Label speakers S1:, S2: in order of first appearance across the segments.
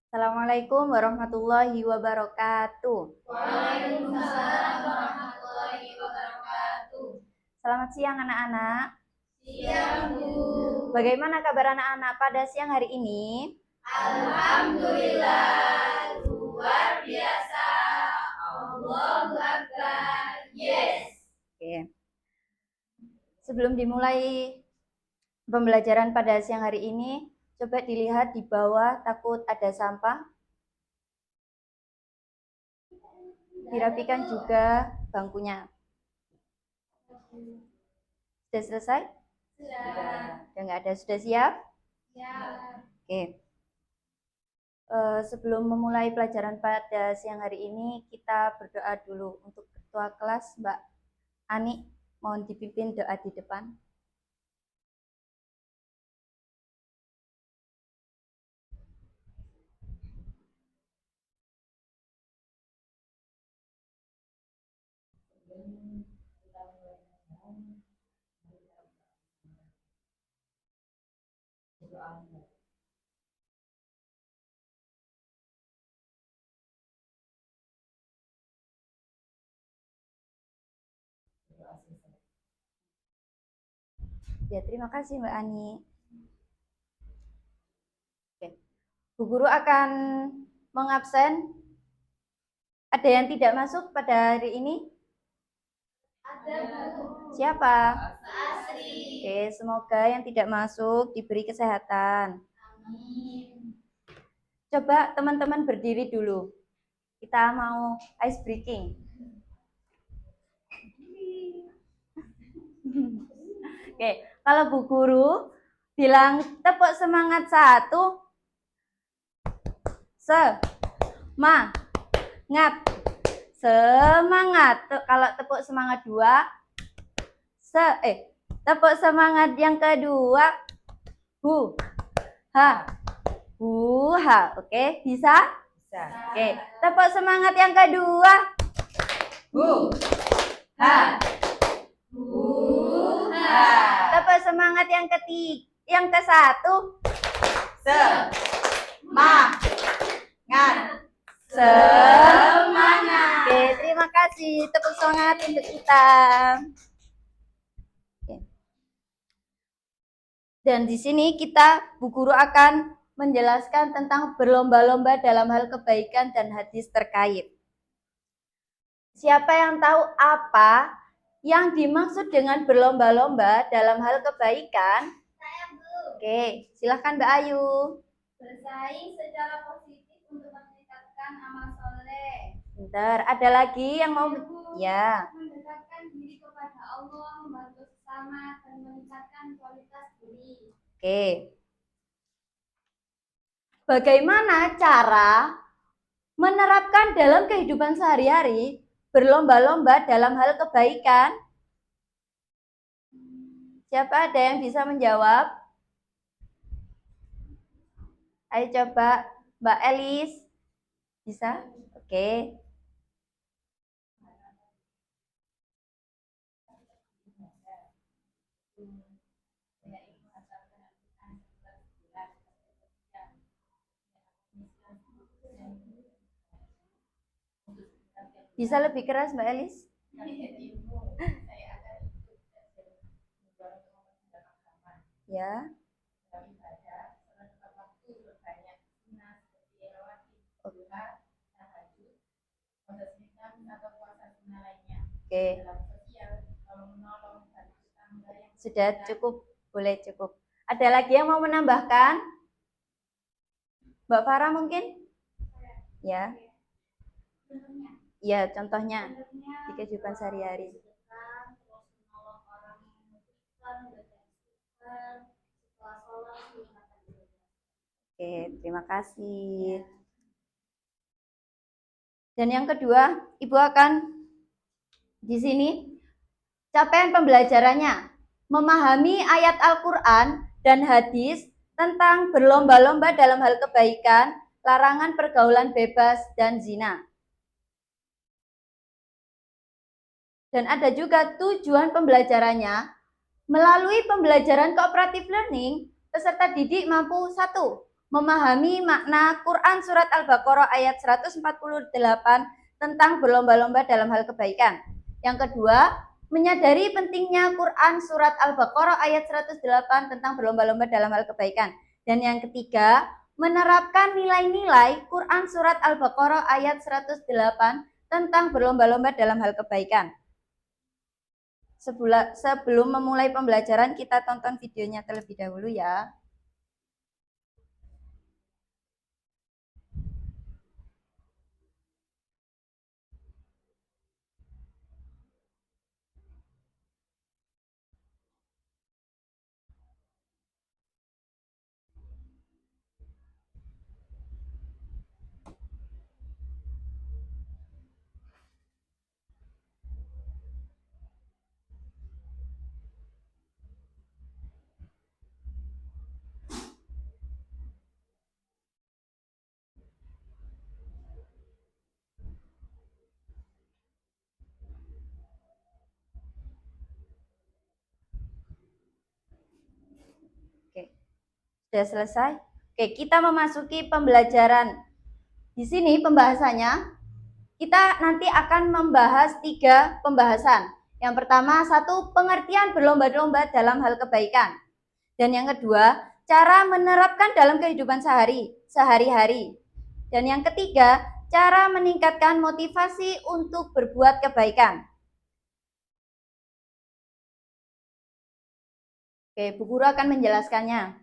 S1: Assalamualaikum warahmatullahi wabarakatuh.
S2: Waalaikumsalam warahmatullahi wabarakatuh.
S1: Selamat siang anak-anak.
S2: Siang, Bu.
S1: Bagaimana kabar anak-anak pada siang hari ini?
S2: Alhamdulillah, luar biasa. Allahu Akbar. Yes.
S1: Oke. Sebelum dimulai pembelajaran pada siang hari ini, coba dilihat di bawah, takut ada sampah. Dirapikan juga bangkunya. Sudah selesai?
S2: Sudah.
S1: Sudah nggak ada, sudah siap?
S2: Siap.
S1: Oke. Sebelum memulai pelajaran pada siang hari ini, kita berdoa dulu untuk ketua kelas Mbak Ani. Mohon dipimpin doa di depan. Ya, terima kasih Mbak Ani. Oke. Bu Guru akan mengabsen. Ada yang tidak masuk pada hari ini?
S2: Ada, Bu.
S1: Siapa?
S2: Asri.
S1: Oke, semoga yang tidak masuk diberi kesehatan.
S2: Amin.
S1: Coba teman-teman berdiri dulu. Kita mau ice breaking. Oke, kalau Bu Guru bilang tepuk semangat 1, semangat. Kalau tepuk semangat 2, tepuk semangat yang kedua, buha. Oke, bisa? Bisa. Oke, tepuk semangat yang kedua,
S2: Buha.
S1: tepuk semangat yang ketiga, yang ke-1,
S2: Semangat.
S1: Oke, terima kasih. Tepuk semangat untuk kita. Oke. Dan di sini Bu Guru akan menjelaskan tentang berlomba-lomba dalam hal kebaikan dan hadis terkait. Siapa yang tahu apa yang dimaksud dengan berlomba-lomba dalam hal kebaikan?
S2: Saya, Bu.
S1: Oke, silahkan Mbak Ayu.
S2: Bersaing secara positif untuk meningkatkan amal soleh.
S1: Bentar, ada lagi yang mau? Ya.
S2: Mendekatkan diri kepada Allah, membantu sesama, dan meningkatkan kualitas diri.
S1: Oke. Bagaimana cara menerapkan dalam kehidupan sehari-hari berlomba-lomba dalam hal kebaikan? Siapa ada yang bisa menjawab? Ayo coba Mbak Elis. Bisa? Oke. Bisa lebih keras Mbak Elis? Ya. Oke. Sudah cukup, boleh cukup. Ada lagi yang mau menambahkan? Mbak Farah mungkin? Ya. Ya, contohnya di kehidupan sehari-hari. Oke, terima kasih. Dan yang kedua, Ibu akan di sini capaian pembelajarannya memahami ayat Al-Quran dan hadis tentang berlomba-lomba dalam hal kebaikan, larangan pergaulan bebas, dan zina. Dan ada juga tujuan pembelajarannya. Melalui pembelajaran cooperative learning, peserta didik mampu 1. memahami makna Quran surat Al-Baqarah ayat 148 tentang berlomba-lomba dalam hal kebaikan. Yang kedua, menyadari pentingnya Quran surat Al-Baqarah ayat 108 tentang berlomba-lomba dalam hal kebaikan. Dan yang ketiga, menerapkan nilai-nilai Quran surat Al-Baqarah ayat 108 tentang berlomba-lomba dalam hal kebaikan. Sebelum memulai pembelajaran, kita tonton videonya terlebih dahulu ya. Oke, sudah selesai? Oke, kita memasuki pembelajaran. Di sini pembahasannya, kita nanti akan membahas 3 pembahasan. Yang pertama, 1, pengertian berlomba-lomba dalam hal kebaikan. Dan yang kedua, cara menerapkan dalam kehidupan sehari-hari. Dan yang ketiga, cara meningkatkan motivasi untuk berbuat kebaikan. Oke, Bu Guru akan menjelaskannya.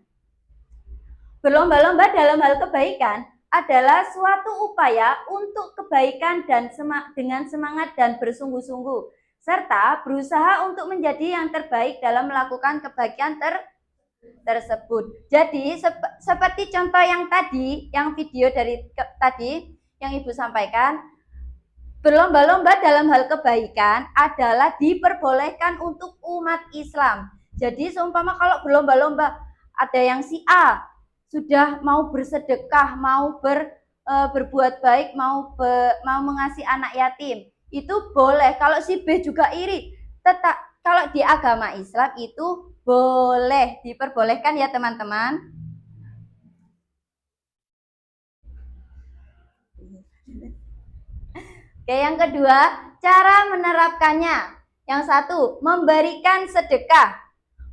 S1: Berlomba-lomba dalam hal kebaikan adalah suatu upaya untuk kebaikan dan dengan semangat dan bersungguh-sungguh, serta berusaha untuk menjadi yang terbaik dalam melakukan kebaikan tersebut. Jadi seperti contoh yang tadi, yang video dari tadi yang Ibu sampaikan, berlomba-lomba dalam hal kebaikan adalah diperbolehkan untuk umat Islam. Jadi seumpama kalau berlomba-lomba, ada yang si A sudah mau bersedekah, mau berbuat baik, mau mengasihi anak yatim, itu boleh. Kalau si B juga iri, tetap kalau di agama Islam itu boleh, diperbolehkan ya teman-teman. Oke, yang kedua, cara menerapkannya. Yang satu, memberikan sedekah.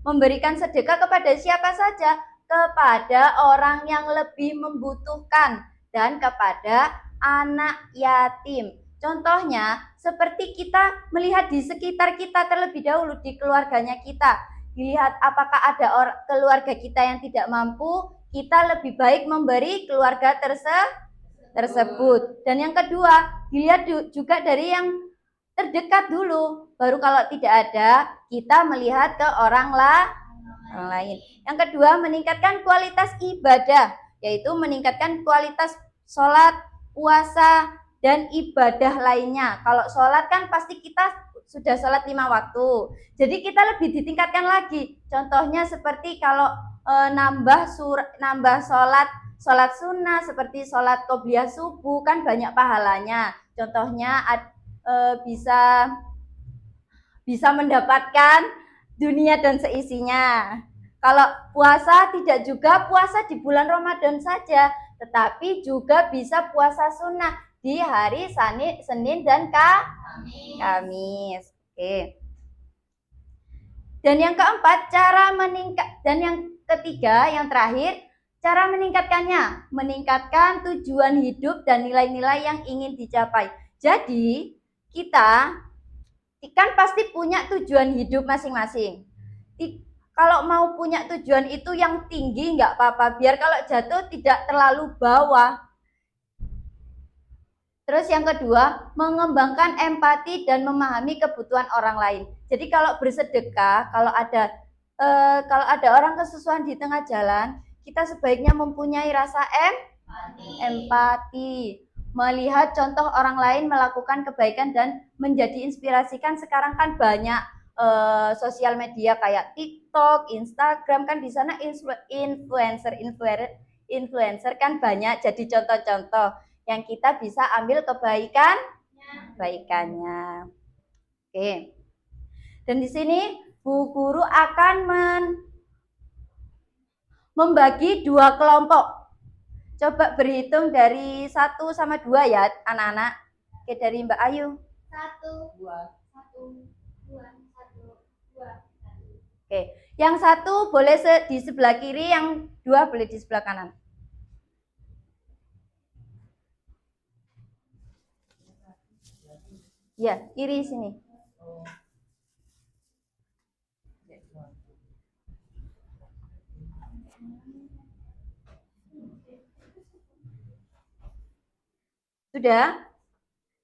S1: Memberikan sedekah kepada siapa saja? Kepada orang yang lebih membutuhkan dan kepada anak yatim. Contohnya, seperti kita melihat di sekitar kita terlebih dahulu, di keluarganya kita. Lihat apakah ada keluarga kita yang tidak mampu, kita lebih baik memberi keluarga tersebut. Dan yang kedua, dilihat juga dari yang terdekat dulu. Baru kalau tidak ada, kita melihat ke orang lain. Yang kedua, meningkatkan kualitas ibadah, yaitu meningkatkan kualitas sholat, puasa, dan ibadah lainnya. Kalau sholat kan pasti kita sudah sholat 5 waktu. Jadi kita lebih ditingkatkan lagi. Contohnya seperti kalau nambah sholat sunnah seperti sholat qobliyah subuh kan banyak pahalanya. Contohnya bisa mendapatkan dunia dan seisinya. Kalau puasa tidak juga puasa di bulan Ramadan saja, tetapi juga bisa puasa sunnah di hari Senin dan Kamis. Oke. Dan yang keempat, dan yang ketiga, yang terakhir, cara meningkatkannya, meningkatkan tujuan hidup dan nilai-nilai yang ingin dicapai. Jadi, kita kan pasti punya tujuan hidup masing-masing. Kalau mau punya tujuan itu yang tinggi nggak apa-apa, biar kalau jatuh tidak terlalu bawah. Terus yang kedua, mengembangkan empati dan memahami kebutuhan orang lain. Jadi kalau bersedekah, kalau ada orang kesusahan di tengah jalan, kita sebaiknya mempunyai rasa empati. Melihat contoh orang lain melakukan kebaikan dan menjadi inspirasi. Kan sekarang kan banyak sosial media kayak TikTok, Instagram, kan di sana influencer kan banyak, jadi contoh-contoh yang kita bisa ambil kebaikannya. Oke. Dan di sini Bu Guru akan membagi 2 kelompok. Coba berhitung dari 1 sama 2 ya anak-anak. Oke, dari Mbak Ayu.
S2: 1, 2, 1, 2, 1, 2.
S1: Oke, yang 1 boleh di sebelah kiri, yang 2 boleh di sebelah kanan. Ya, kiri sini. Sudah?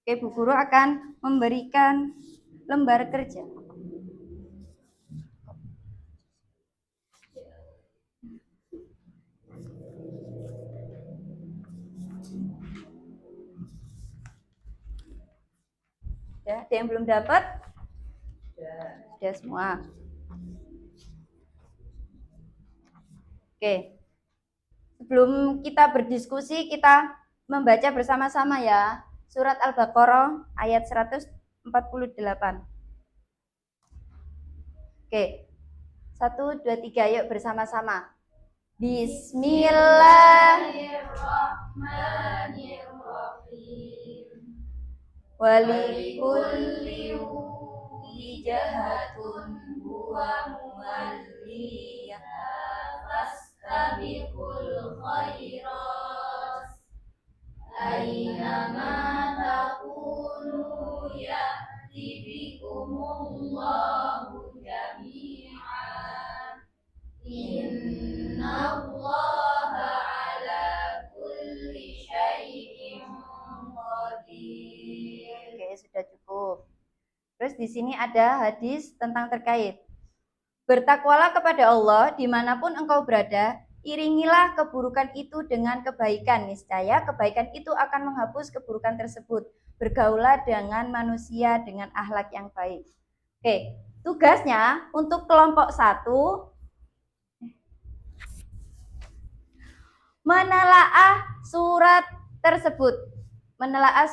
S1: Oke, Bu Guru akan memberikan lembar kerja. Ya, ada yang belum dapat? Sudah semua. Oke. Sebelum kita berdiskusi, kita membaca bersama-sama ya. Surat Al-Baqarah ayat 148. Oke. 1, 2, 3, yuk bersama-sama. Bismillahirrahmanirrahim. Walikulli wijahatun huwa muwalliha fastabiqul khairat aynama takunu ya'ti bikumullahu jami'an innallaha ala kulli syai'in qadir. Oke, sudah cukup. Terus di sini ada hadis tentang terkait. Bertakwalah kepada Allah dimanapun engkau berada, iringilah keburukan itu dengan kebaikan, niscaya kebaikan itu akan menghapus keburukan tersebut. Bergaulah dengan manusia dengan akhlak yang baik. Oke, tugasnya untuk kelompok 1 menelaah surat tersebut. Menelaah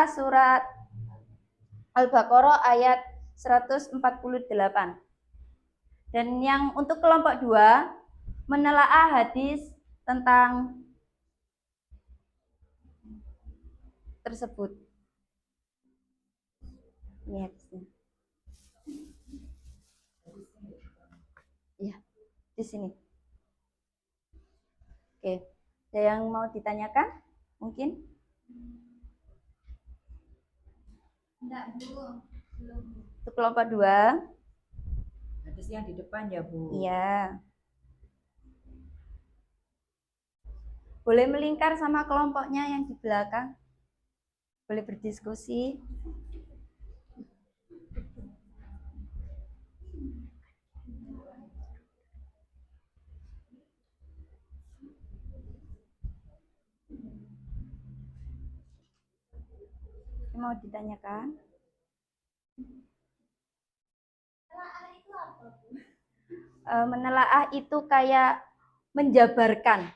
S1: surat Al-Baqarah ayat 148. Dan yang untuk kelompok 2 menelaah hadis tentang tersebut. Ini hadisnya. Iya, di sini. Oke, ada yang mau ditanyakan? Mungkin?
S2: Enggak, Bu. Belum.
S1: Untuk kelompok 2.
S3: Hadis yang di depan ya, Bu.
S1: Iya. Boleh melingkar sama kelompoknya yang di belakang. Boleh berdiskusi. Mau ditanyakan?
S2: Menelaah itu apa, Bu?
S1: Menelaah itu kayak menjabarkan.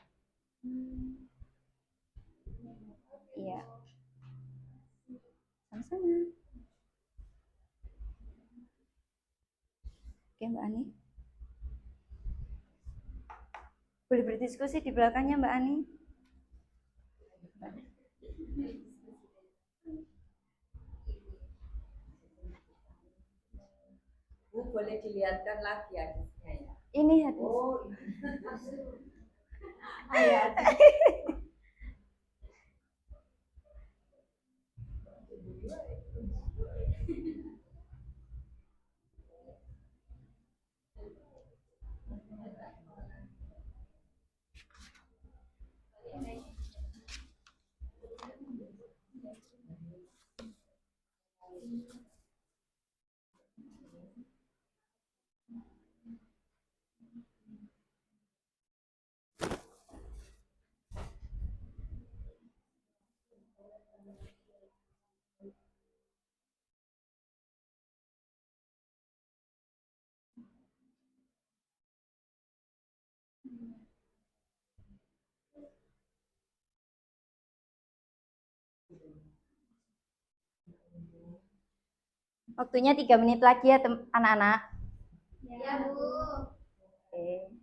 S1: Iya. Sama-sama. Oke, Mbak Ani. Boleh berdiskusi di belakangnya, Mbak Ani.
S3: Bu, boleh dilihatkan lagi hadisnya ya.
S1: Ini hadis.
S3: Oh,
S1: Ayat. Waktunya 3 menit lagi ya, anak-anak.
S2: Ya, Bu.
S1: Oke.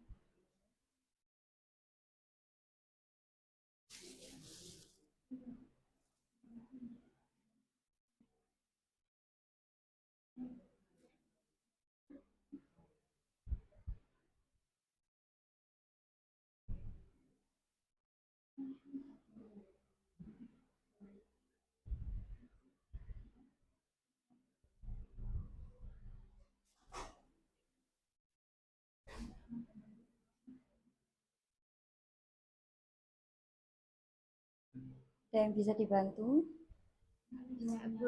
S1: Ada yang bisa dibantu?
S2: Ya, Bu.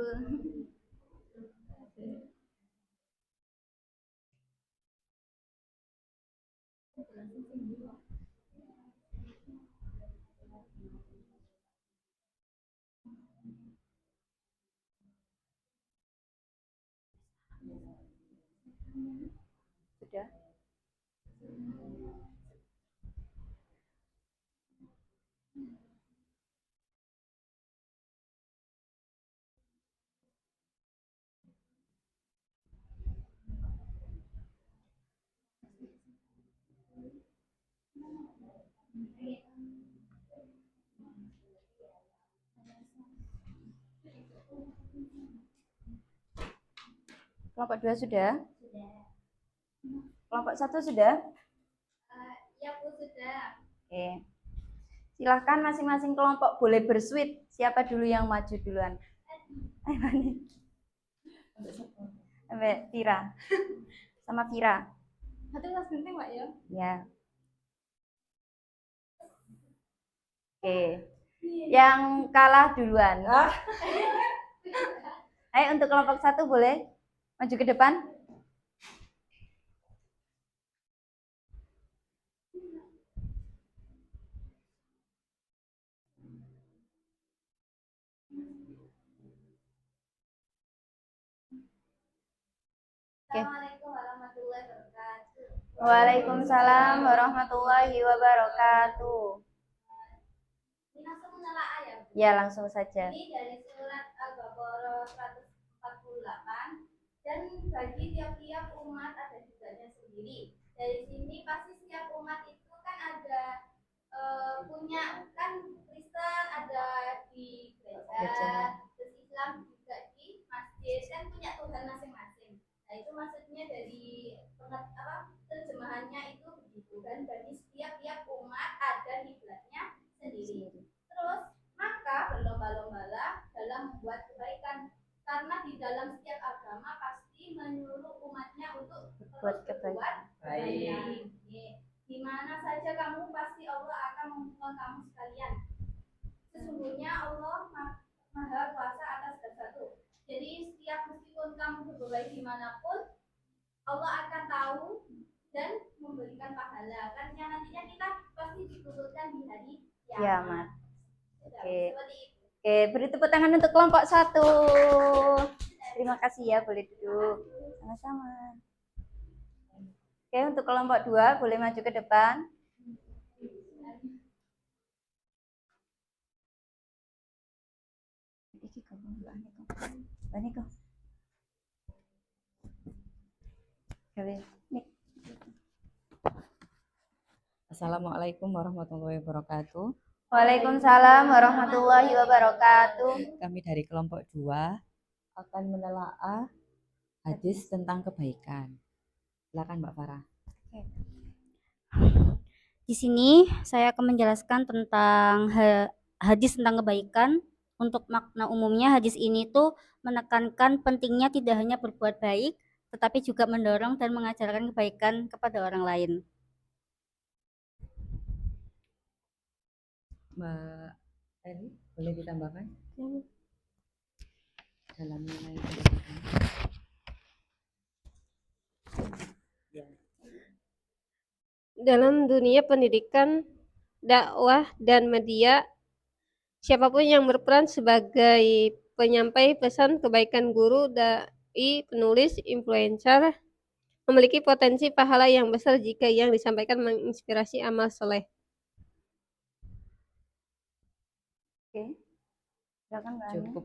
S1: Sudah? Kelompok 2 sudah? Kelompok 1 sudah?
S2: Ya, Bu, sudah.
S1: Oke. Silahkan masing-masing kelompok boleh bersuit. Siapa dulu yang maju duluan? Sampai Vira. Sama Vira.
S2: Satu kelas penting, Pak, ya?
S1: Ya. Oke. Yang kalah duluan. Ayo untuk kelompok 1 boleh maju ke depan.
S2: Assalamualaikum warahmatullahi wabarakatuh.
S1: Waalaikumsalam warahmatullahi wabarakatuh.
S2: Ini langsung menelaah ya, Bu?
S1: Ya, langsung saja.
S2: Ini dari surat Al-Baqarah 148 dan bagi tiap-tiap umat ada tugasnya sendiri. Dari sini pasti setiap umat itu kan ada punya kan Kristen ada di gereja, terus Islam juga di masjid kan punya Tuhan masing-masing. Nah itu maksudnya dari terjemahannya itu begitu kan bagi setiap umat ada hiblatnya sendiri. Terus maka berlomba-lombalah dalam membuat kebaikan karena di dalam setiap agama pasti menyuruh umatnya untuk
S1: Berbuat kebaikan.
S2: baik. Di mana saja kamu pasti Allah akan mengumpulkan kamu sekalian. Sesungguhnya Allah Maha Kuasa atas sesuatu. Jadi setiap meskipun kamu berbuat baik dimanapun, Allah akan tahu dan memberikan pahala. Kan yang nantinya kita pasti dikumpulkan di hari kiamat.
S1: Oke. Oke, beri tepuk tangan untuk kelompok 1. Terima kasih ya, boleh duduk. Sama-sama. Oke, untuk kelompok 2 boleh maju ke depan.
S3: Assalamualaikum warahmatullahi wabarakatuh.
S1: Waalaikumsalam warahmatullahi wabarakatuh.
S3: Kami dari kelompok 2 akan menelaah hadis tentang kebaikan. Silakan Mbak Farah.
S4: Di sini saya akan menjelaskan tentang hadis tentang kebaikan. Untuk makna umumnya hadis ini tuh menekankan pentingnya tidak hanya berbuat baik, tetapi juga mendorong dan mengajarkan kebaikan kepada orang lain.
S3: Mbak Eli, boleh ditambahkan? Dalam nilai
S5: dalam dunia pendidikan, dakwah, dan media, siapapun yang berperan sebagai penyampai pesan kebaikan guru, dai, penulis, influencer, memiliki potensi pahala yang besar jika yang disampaikan menginspirasi amal soleh.
S1: Oke. Silakan Mbak Ani.
S3: cukup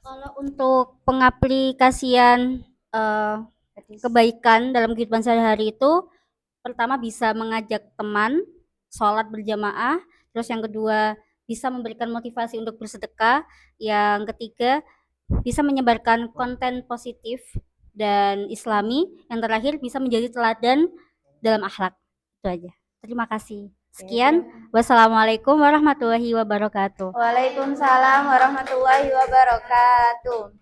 S4: Kalau untuk pengaplikasian kebaikan dalam kehidupan sehari-hari itu, pertama bisa mengajak teman sholat berjamaah, terus yang kedua bisa memberikan motivasi untuk bersedekah, yang ketiga bisa menyebarkan konten positif dan islami, yang terakhir bisa menjadi teladan dalam akhlak. Itu aja. Terima kasih. Sekian. Wassalamualaikum warahmatullahi wabarakatuh.
S1: Waalaikumsalam warahmatullahi wabarakatuh.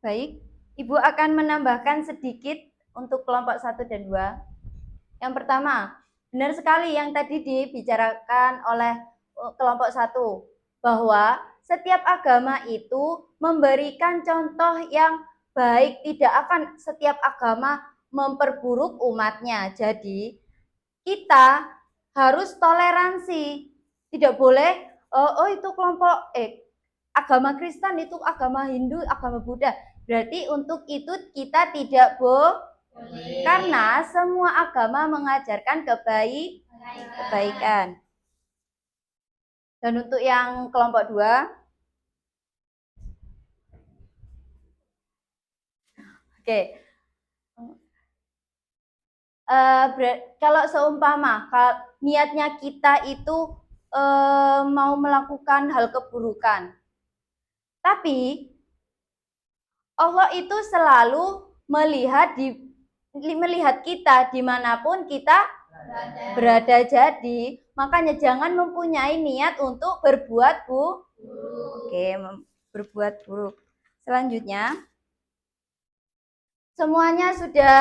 S1: Baik, Ibu akan menambahkan sedikit untuk kelompok 1 dan 2. Yang pertama, benar sekali yang tadi dibicarakan oleh kelompok 1, bahwa setiap agama itu memberikan contoh yang baik, tidak akan setiap agama memperburuk umatnya. Jadi, kita harus toleransi. Tidak boleh, oh itu kelompok agama Kristen, itu agama Hindu, agama Buddha. Berarti untuk itu kita tidak boleh. Karena semua agama mengajarkan kebaikan. Dan untuk yang kelompok 2, oke. Kalau seumpama niatnya kita itu mau melakukan hal keburukan, tapi Allah itu selalu melihat kita dimanapun kita berada. Jadi makanya jangan mempunyai niat untuk berbuat berbuat buruk. Selanjutnya, semuanya sudah